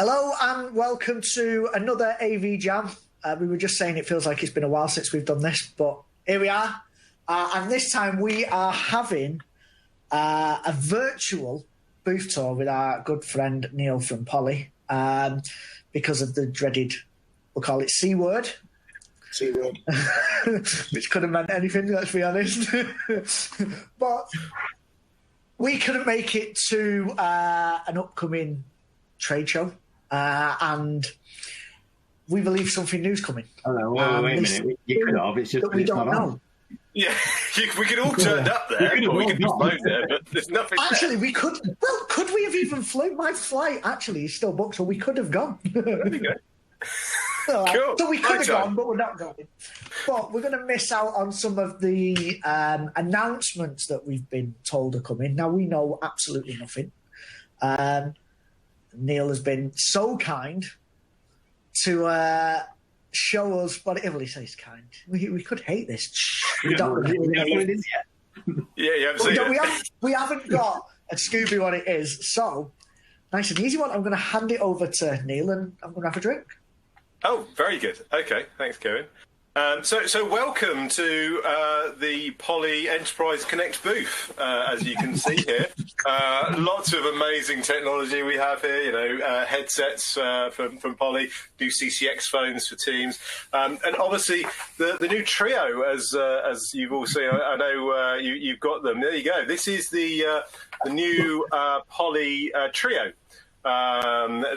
Hello and welcome to another AV Jam. We were just saying it feels like it's been a while since we've done this, but here we are. And this time we are having a virtual booth tour with our good friend Neil from Poly because of the dreaded, we'll call it C word. C word. Which could have meant anything, let's be honest. But we couldn't make it to an upcoming trade show. And we believe something new's coming. Oh, no, wait a minute. You could have. It's just that we don't know. Yeah, we could all turned up there, or we could be flown there, but there's nothing. Actually, there. we could. Well, could we have even flown? My flight actually is still booked, so we could have gone. There you go. Cool. So we could have gone, but we're not going. But we're going to miss out on some of the announcements that we've been told are coming. Now, we know absolutely nothing. Neil has been so kind to show us what it is. He's kind. We could hate this. We don't know what it is yet. Yeah, you haven't seen it. We haven't got a Scooby what it is. So, nice and easy one. I'm going to hand it over to Neil and I'm going to have a drink. Oh, very good. Okay, thanks, Kevin. So welcome to the Poly Enterprise Connect booth, as you can see here. Lots of amazing technology we have here, you know, headsets from Poly, new CCX phones for Teams, and obviously the new Trio, as you've all seen. I know you've got them. There you go. This is the new Poly Trio.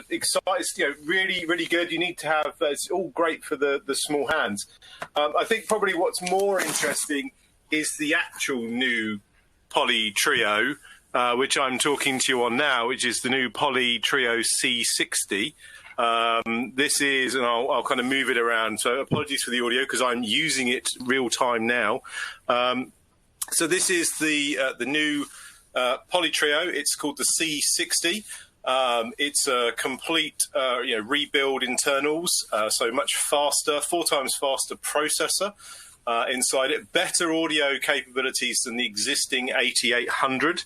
Excited, you know, really good. You need to have it's all great for the small hands. I think probably what's more interesting is the actual new Poly Trio, which I'm talking to you on now, which is the new Poly Trio C60. This is, and I'll kind of move it around, so apologies for the audio because I'm using it real time now. So this is the new Poly Trio. It's called the C60. It's a complete, rebuild internals, so much faster, 4 times faster processor inside it, better audio capabilities than the existing 8800.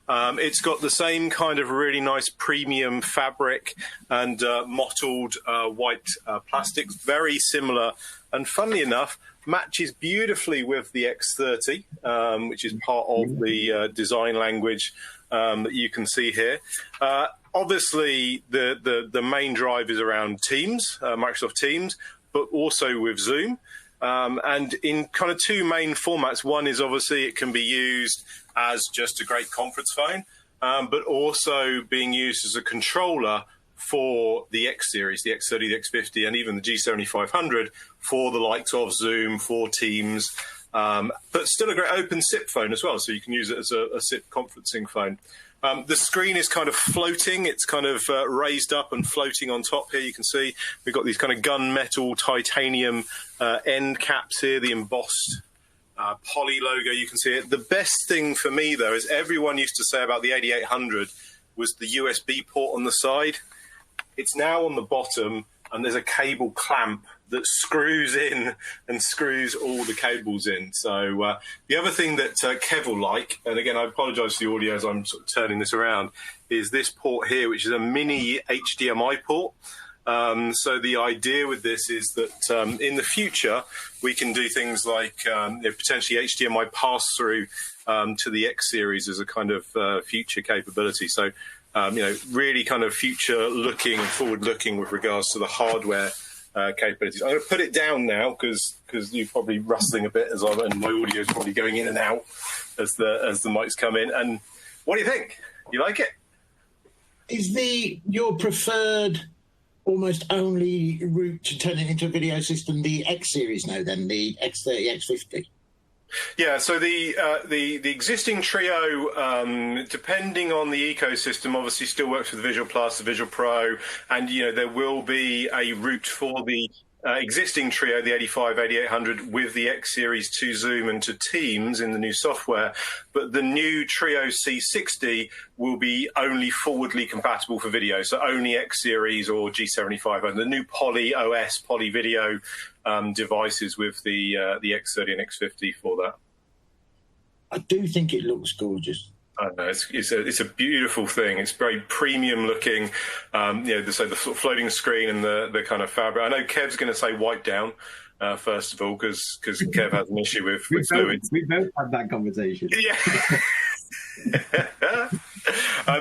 It's got the same kind of really nice premium fabric and mottled white plastic, very similar, and funnily enough, matches beautifully with the X30, which is part of the design language that you can see here. Obviously, the main drive is around Teams, Microsoft Teams, but also with Zoom. And in kind of 2 main formats. One is obviously it can be used as just a great conference phone, but also being used as a controller for the X series, the X30, the X50, and even the G7500 for the likes of Zoom, for Teams, but still a great open SIP phone as well. So you can use it as a SIP conferencing phone. The screen is kind of floating. It's kind of raised up and floating on top here. You can see we've got these kind of gunmetal titanium end caps here, the embossed Poly logo. You can see it. The best thing for me, though, is everyone used to say about the 8800 was the USB port on the side. It's now on the bottom, and there's a cable clamp that screws in and screws all the cables in. So the other thing that Kev will like, and again, I apologise for the audio as I'm sort of turning this around, is this port here, which is a mini HDMI port. So the idea with this is that in the future, we can do things like potentially HDMI pass-through to the X series as a kind of future capability. So, really kind of future-looking and forward-looking with regards to the hardware capabilities. I'm going to put it down now because you're probably rustling a bit and my audio is probably going in and out as the mics come in. And what do you think? You like it? Is your preferred almost only route to turn it into a video system the X series now, then the X30, X50? Yeah, so the existing Trio, depending on the ecosystem, obviously still works with the Visual Plus, the Visual Pro, and there will be a route for the existing Trio, the 85, 8800, with the X series to Zoom and to Teams in the new software. But the new Trio C60 will be only forwardly compatible for video, so only X series or G75, and the new Poly OS, Poly Video devices with the X30 and X50 for that. I do think it looks gorgeous. I don't know, it's a beautiful thing. It's very premium looking. The sort of floating screen and the kind of fabric. I know Kev's going to say wipe down first of all because Kev has an issue with fluids. We both had that conversation. Yeah.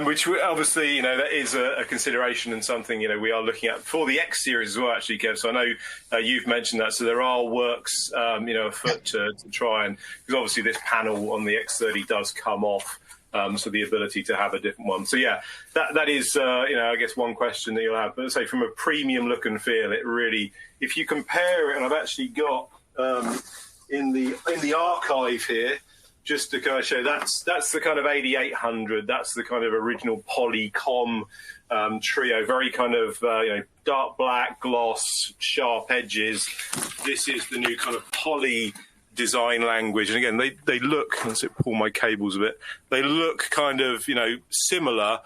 Which obviously, that is a consideration and something, we are looking at for the X series as well, actually, Kev. So I know you've mentioned that. So there are works, afoot to try and, because obviously this panel on the X30 does come off. So the ability to have a different one. So yeah, that is, I guess one question that you'll have. But say from a premium look and feel, it really, if you compare it, and I've actually got in the archive here, just to kind of show, that's the kind of 8800. That's the kind of original Polycom Trio. Very kind of dark black gloss, sharp edges. This is the new kind of Poly design language, and again they look, let's pull my cables a bit, they look kind of similar,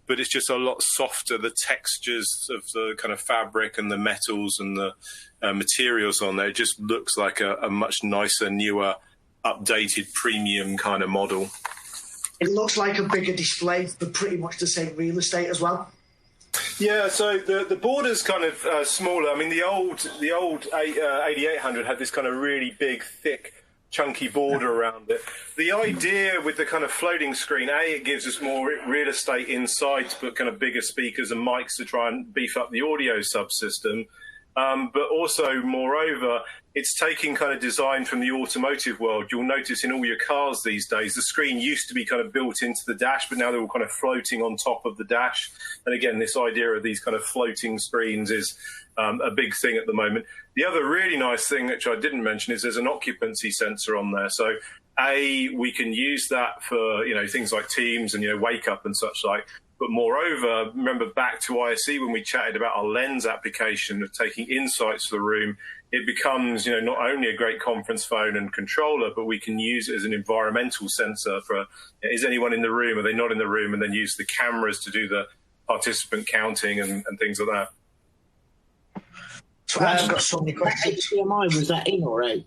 but it's just a lot softer. The textures of the kind of fabric and the metals and the materials on there, it just looks like a much nicer, newer, updated premium kind of model. It looks like a bigger display for pretty much the same real estate as well. Yeah, so the border's kind of smaller. I mean, the old 8800 had this kind of really big, thick, chunky border around it. The idea with the kind of floating screen, it gives us more real estate inside to put kind of bigger speakers and mics to try and beef up the audio subsystem. But also, moreover, it's taking kind of design from the automotive world. You'll notice in all your cars these days, the screen used to be kind of built into the dash, but now they're all kind of floating on top of the dash. And again, this idea of these kind of floating screens is a big thing at the moment. The other really nice thing, which I didn't mention, is there's an occupancy sensor on there. So, we can use that for, things like Teams and, wake up and such like. But moreover, remember back to ISE when we chatted about our Lens application of taking insights to the room, it becomes, not only a great conference phone and controller, but we can use it as an environmental sensor for, is anyone in the room, are they not in the room, and then use the cameras to do the participant counting and things like that. So I've got so many questions. HDMI, was that in or out?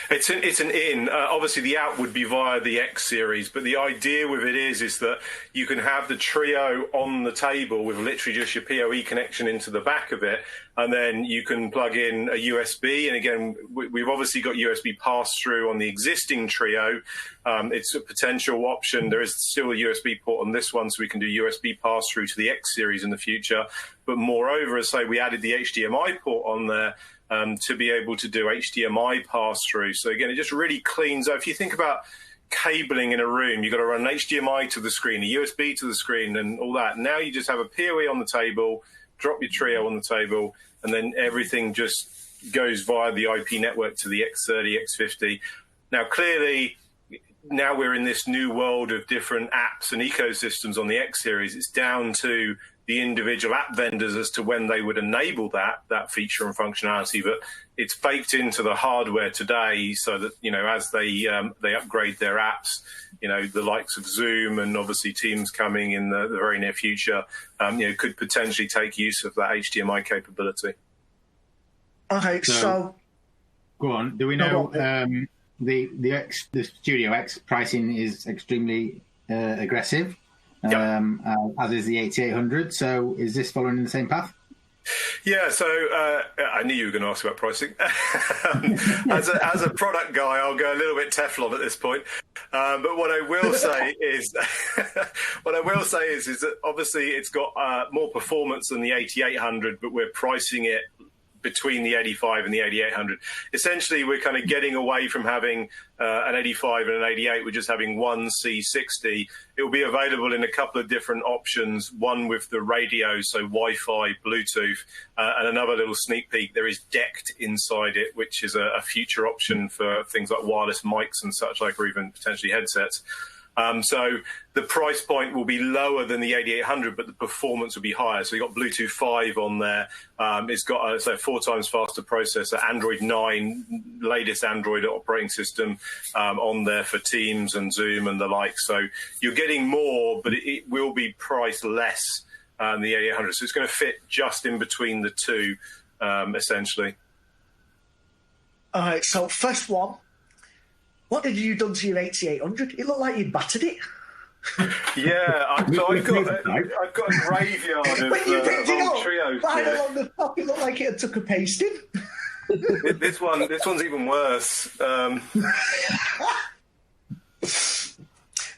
It's an in. Obviously, the out would be via the X series, but the idea with it is that you can have the Trio on the table with literally just your PoE connection into the back of it, and then you can plug in a USB. And again, we've obviously got USB pass-through on the existing Trio. It's a potential option. There is still a USB port on this one, so we can do USB pass-through to the X series in the future. But moreover, as I say, we added the HDMI port on there. To be able to do HDMI pass-through. So again, it just really cleans up. If you think about cabling in a room, you've got to run an HDMI to the screen, a USB to the screen, and all that. Now you just have a PoE on the table, drop your Trio on the table, and then everything just goes via the IP network to the X30, X50. Now, clearly, now we're in this new world of different apps and ecosystems on the X series. It's down to the individual app vendors as to when they would enable that feature and functionality, but it's baked into the hardware today so that, as they upgrade their apps, the likes of Zoom and obviously Teams coming in the very near future, could potentially take use of that HDMI capability. Okay, so go on. Do we know the Studio X pricing is extremely aggressive? Yep. As is the 8800. So is this following the same path? Yeah, so I knew you were going to ask about pricing. As a product guy, I'll go a little bit Teflon at this point. But what I will say is, is that obviously it's got more performance than the 8800, but we're pricing it between the 85 and the 8800. Essentially, we're kind of getting away from having an 85 and an 88. We're just having one C60. It will be available in a couple of different options, one with the radio, so Wi-Fi, Bluetooth, and another little sneak peek. There is DECT inside it, which is a future option for things like wireless mics and such like, or even potentially headsets. So the price point will be lower than the 8800, but the performance will be higher. So you've got Bluetooth 5 on there. It's got a 4 times faster processor, Android 9, latest Android operating system on there for Teams and Zoom and the like. So you're getting more, but it will be priced less than the 8800. So it's going to fit just in between the two, essentially. All right, so first one. What did you done to your 8800? It looked like you battered it. Yeah, I've got a graveyard of, When you picked it old up, trios. right here. along the top, it looked like it took a pasting. This one's even worse.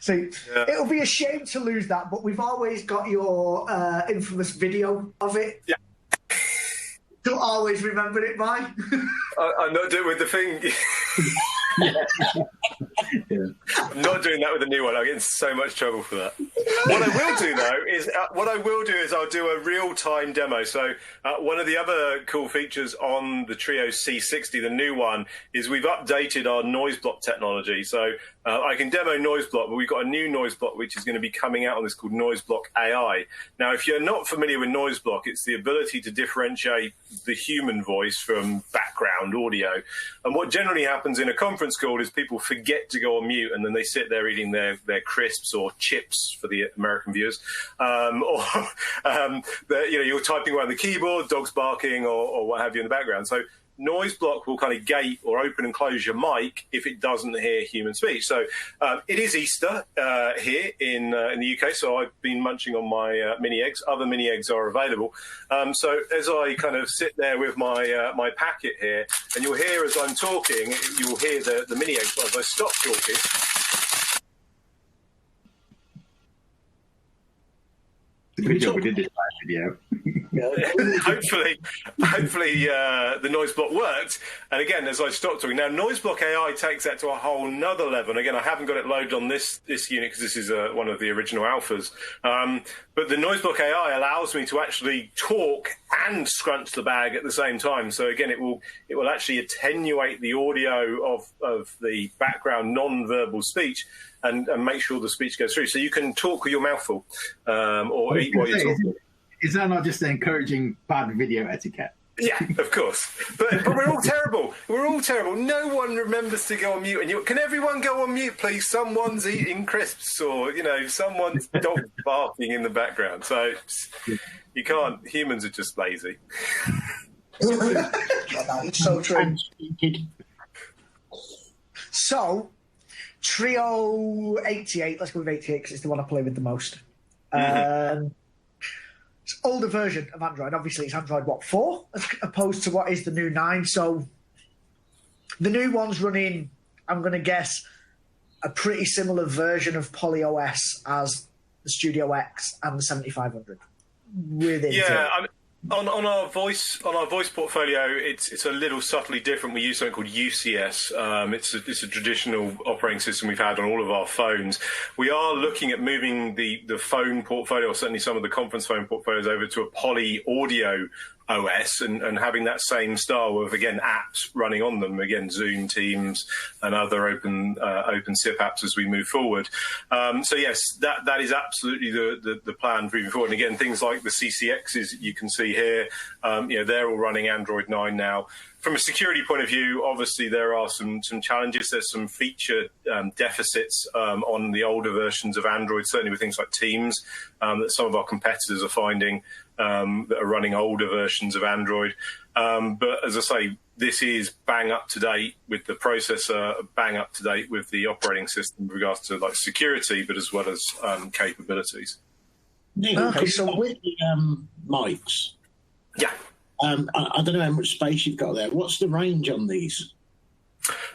So it'll be a shame to lose that, but we've always got your infamous video of it. Yeah. To always remember it by. I'm not doing with the thing. I'm not doing that with the new one. I get in so much trouble for that. What I will do though is I'll do a real-time demo. So one of the other cool features on the Trio C60, the new one, is we've updated our noise block technology. So I can demo noise block, but we've got a new noise block which is going to be coming out on this called Noise Block AI. Now, if you're not familiar with noise block, it's the ability to differentiate the human voice from background audio. And what generally happens in a conference call is people forget to go on mute, and then they sit there eating their crisps or chips for the American viewers, you're typing away on the keyboard, dogs barking, or what have you in the background. So noise block will kind of gate or open and close your mic if it doesn't hear human speech. So it is Easter here in the UK, so I've been munching on my mini eggs. Other mini eggs are available. So as I kind of sit there with my my packet here, and you'll hear as I'm talking, you will hear the mini eggs. But as I stop talking, Good job we did this live video. hopefully the noise block worked. And again, as I stop talking, now noise block AI takes that to a whole nother level. And again, I haven't got it loaded on this unit because this is one of the original alphas. But the noise block AI allows me to actually talk and scrunch the bag at the same time. So again, it will actually attenuate the audio of the background non-verbal speech and make sure the speech goes through. So you can talk with your mouth full or eat while you're talking. Is that not just encouraging bad video etiquette? Yeah, of course. But we're all terrible. We're all terrible. No one remembers to go on mute. And can everyone go on mute, please? Someone's eating crisps or, someone's dog barking in the background. So you can't. Humans are just lazy. It's so true. So, Trio 88, let's go with 88 because it's the one I play with the most. It's an older version of Android. Obviously, it's Android, 4, as opposed to what is the new 9. So the new one's running, I'm going to guess, a pretty similar version of Poly OS as the Studio X and the 7500. On our voice portfolio, it's a little subtly different. We use something called UCS. It's a traditional operating system we've had on all of our phones. We are looking at moving the phone portfolio, or certainly some of the conference phone portfolios, over to a Poly Audio OS and having that same style of, again, apps running on them, again, Zoom, Teams, and other open SIP apps as we move forward. So yes, that is absolutely the plan moving forward. And again, things like the CCXs you can see here, they're all running Android 9 now. From a security point of view, obviously there are some challenges. There's some feature deficits on the older versions of Android, certainly with things like Teams, that some of our competitors are finding that are running older versions of Android. But as I say, this is bang up to date with the processor, bang up to date with the operating system with regards to security, but as well as capabilities. Okay, so with the mics, yeah. I don't know how much space you've got there. What's the range on these?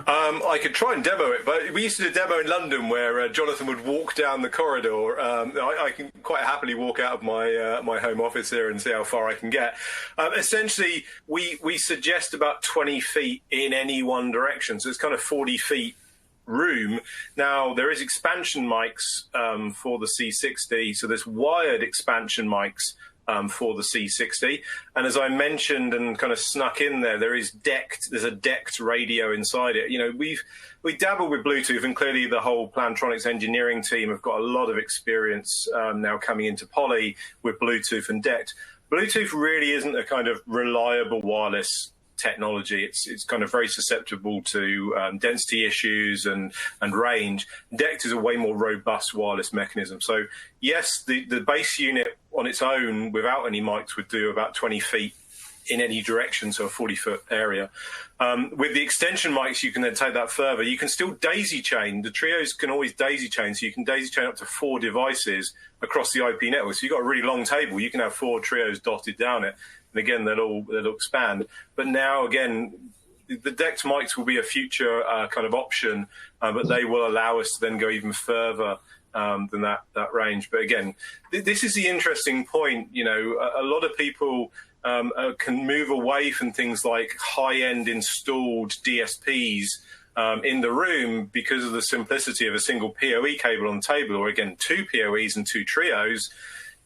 I could try and demo it, but we used to do a demo in London where Jonathan would walk down the corridor. I can quite happily walk out of my home office here and see how far I can get. Essentially, we suggest about 20 feet in any one direction, so it's kind of 40 feet room. Now, there is expansion mics for the C60, so there's wired expansion mics for the C60, and as I mentioned and kind of snuck in there's a decked radio inside it. We dabble with Bluetooth, and clearly the whole Plantronics engineering team have got a lot of experience now coming into Poly with Bluetooth and decked. Bluetooth really isn't a kind of reliable wireless technology. It's kind of very susceptible to density issues and range. DECT is a way more robust wireless mechanism. So yes, the base unit on its own without any mics would do about 20 feet in any direction, so a 40-foot area. With the extension mics, you can then take that further. You can still daisy chain. The Trios can always daisy chain, so you can daisy chain up to 4 devices across the IP network. So you've got a really long table. You can have 4 Trios dotted down it. And again, they'll expand. But now, again, the DEX mics will be a future kind of option, but they will allow us to then go even further than that range. But again, this is the interesting point. You know, a lot of people can move away from things like high-end installed DSPs in the room because of the simplicity of a single PoE cable on the table, or again, 2 PoEs and 2 Trios,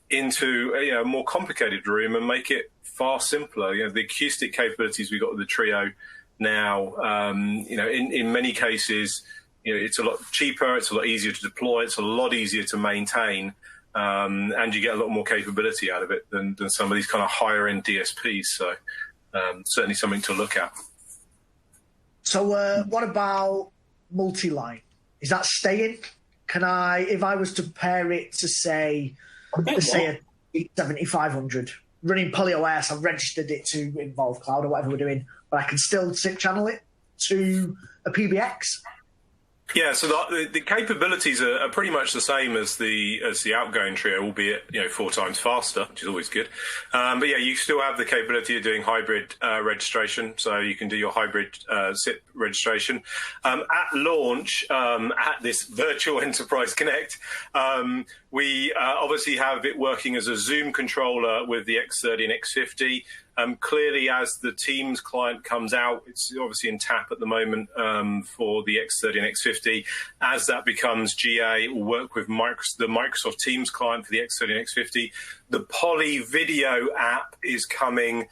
into a more complicated room and make it far simpler. You know, the acoustic capabilities we've got with the Trio now, in many cases, it's a lot cheaper, it's a lot easier to deploy, it's a lot easier to maintain, and you get a lot more capability out of it than some of these kind of higher end DSPs. So certainly something to look at. So what about multi-line? Is that staying? Can I, if I was to pair it to say a 7500 running PolyOS, I've registered it to Involve Cloud or whatever we're doing, but I can still SIP channel it to a PBX? Yeah, so the capabilities are pretty much the same as the outgoing Trio, albeit 4 times faster, which is always good. But yeah, you still have the capability of doing hybrid registration, so you can do your hybrid SIP registration. At launch, at this virtual Enterprise Connect, we obviously have it working as a Zoom controller with the X30 and X50. Clearly, as the Teams client comes out, it's obviously in tap at the moment for the X30 and X50. As that becomes GA, it will work with the Microsoft Teams client for the X30 and X50. The Poly Video app is coming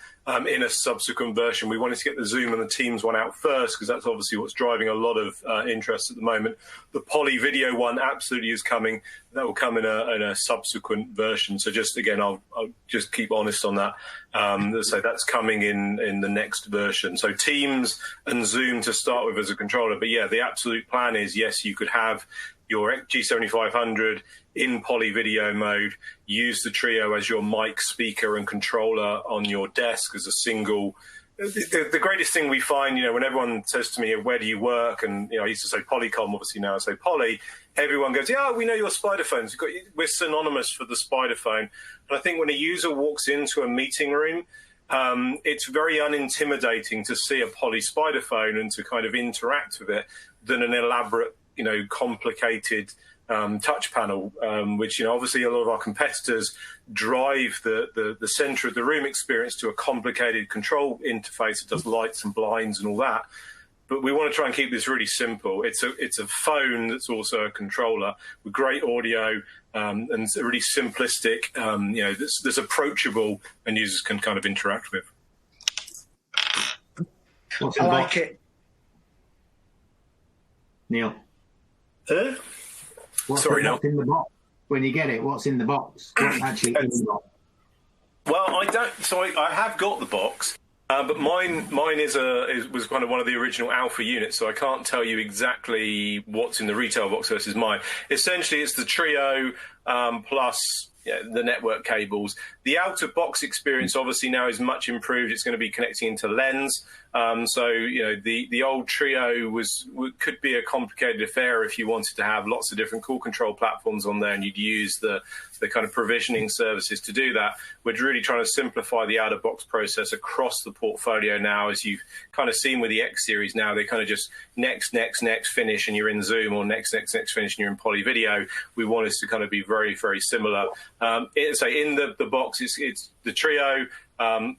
in a subsequent version. We wanted to get the Zoom and the Teams one out first because that's obviously what's driving a lot of interest at the moment. The Poly Video one absolutely is coming. That will come in a subsequent version. So just again, I'll just keep honest on that. So that's coming in the next version. So Teams and Zoom to start with as a controller. But yeah, the absolute plan is, yes, you could have your G7500 in Poly Video mode, use the Trio as your mic, speaker and controller on your desk as a single. The greatest thing we find, when everyone says to me, where do you work? And, I used to say Polycom, obviously now I say Poly. Everyone goes, yeah, we know your spider phones. We're synonymous for the spider phone. And I think when a user walks into a meeting room, it's very unintimidating to see a Poly spider phone and to kind of interact with it than an elaborate, complicated touch panel, which obviously a lot of our competitors drive the center of the room experience to a complicated control interface that does lights and blinds and all that. But we want to try and keep this really simple. It's a phone that's also a controller with great audio and it's really simplistic. That's approachable and users can kind of interact with. I like it, Neil. Sorry, no. What's in the box? When you get it, what's in the box? What's actually in the box? Well, I don't. So I have got the box, but mine was kind of one of the original alpha units. So I can't tell you exactly what's in the retail box versus mine. Essentially, it's the Trio plus the network cables. The out-of-box experience obviously now is much improved. It's going to be connecting into Lens. So the old Trio could be a complicated affair if you wanted to have lots of different call control platforms on there and you'd use the kind of provisioning services to do that. We're really trying to simplify the out-of-box process across the portfolio now. As you've kind of seen with the X series now, they kind of just next, finish and you're in Zoom, or next, finish and you're in Poly Video. We want us to kind of be very, very similar. So in the box, it's the Trio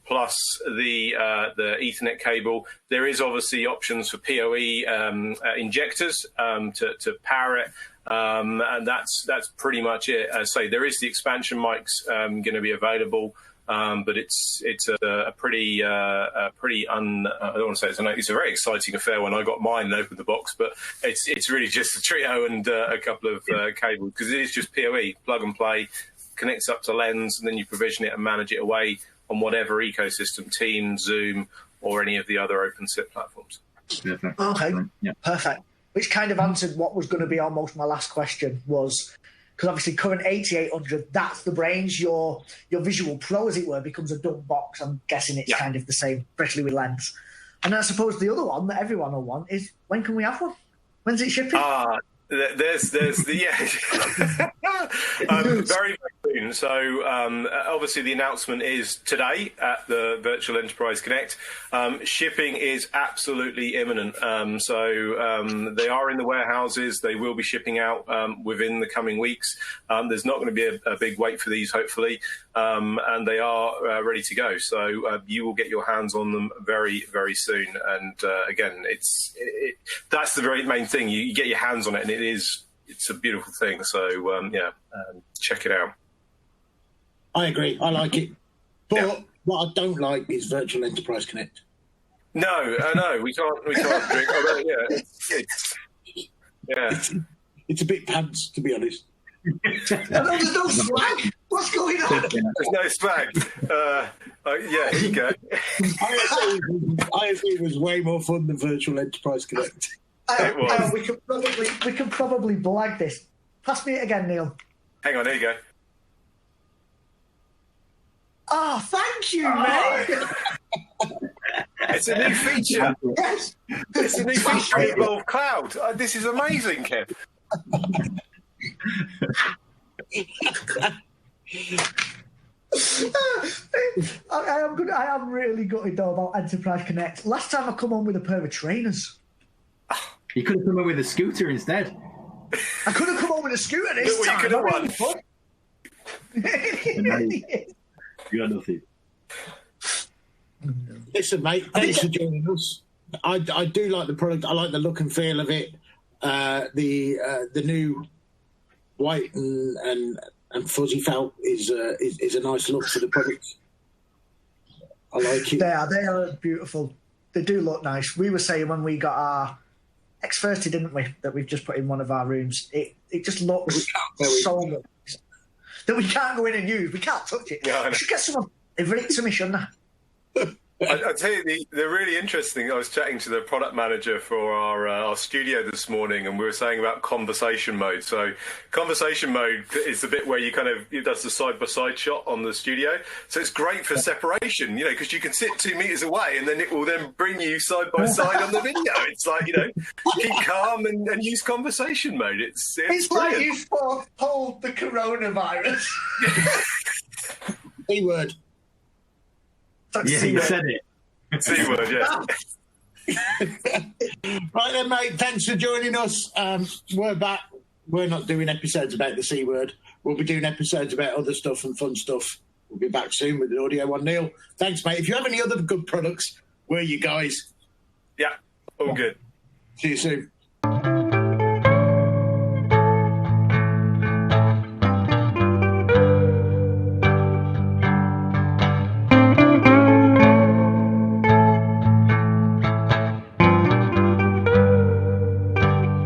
plus the Ethernet cable. There is obviously options for PoE injectors to power it, and that's pretty much it. As I say, there is the expansion mics going to be available, but it's a pretty I don't want to say it's a very exciting affair when I got mine and opened the box, but it's really just a Trio and a couple of cables, because it is just PoE, plug and play, connects up to Lens, and then you provision it and manage it away on whatever ecosystem, Teams, Zoom, or any of the other open SIP platforms. Okay, yeah. Perfect. Which kind of answered what was going to be almost my last question, was because obviously current 8800, that's the brains. Your Visual Pro, as it were, becomes a dumb box. I'm guessing it's kind of the same, especially with lens. And I suppose the other one that everyone will want is, when can we have one? When's it shipping? There's the very, very soon. So obviously the announcement is today at the Virtual Enterprise Connect. Shipping is absolutely imminent. So they are in the warehouses. They will be shipping out within the coming weeks. There's not going to be a big wait for these, hopefully, and they are ready to go. So you will get your hands on them very, very soon. And again, that's the very main thing. You get your hands on it, and it's a beautiful thing. So check it out. I agree. I like it. But what I don't like is Virtual Enterprise Connect. No, we can't drink. Although, it's a bit pants, to be honest. There's no swag. What's going on? There's no swag. Here you go. ISE was way more fun than Virtual Enterprise Connect. We can probably blag this. Pass me it again, Neil. Hang on, there you go. Oh, thank you, mate. It's a new feature. Yes. It's a new feature in Evolve Cloud. This is amazing, Kev. I am really gutted though about Enterprise Connect. Last time I come on with a pair of trainers. You could have come on with a scooter instead. I could have come on with a scooter this Look what time. you could have won. You got nothing. Listen, mate, thanks for joining us. I do like the product. I like the look and feel of it. The new white and fuzzy felt is a nice look for the product. I like it. They are beautiful. They do look nice. We were saying when we got our X30, didn't we, that we've just put in one of our rooms, it just looks so much that we can't go in and use. We can't touch it. Yeah, we should get someone. They've rigged to me, shouldn't I? I tell you, they're really interesting. I was chatting to the product manager for our studio this morning, and we were saying about conversation mode. So conversation mode is the bit where it does the side-by-side shot on the studio. So it's great for separation, because you can sit 2 meters away, and then it will then bring you side-by-side on the video. It's like, keep calm and use conversation mode. It's like you've pulled the coronavirus. C-word. Yeah, you said it. C-word, yeah. Right then, mate, thanks for joining us. We're back. We're not doing episodes about the C-word. We'll be doing episodes about other stuff and fun stuff. We'll be back soon with the audio one. Neil, thanks, mate. If you have any other good products, where are you guys? Yeah, all good. See you soon.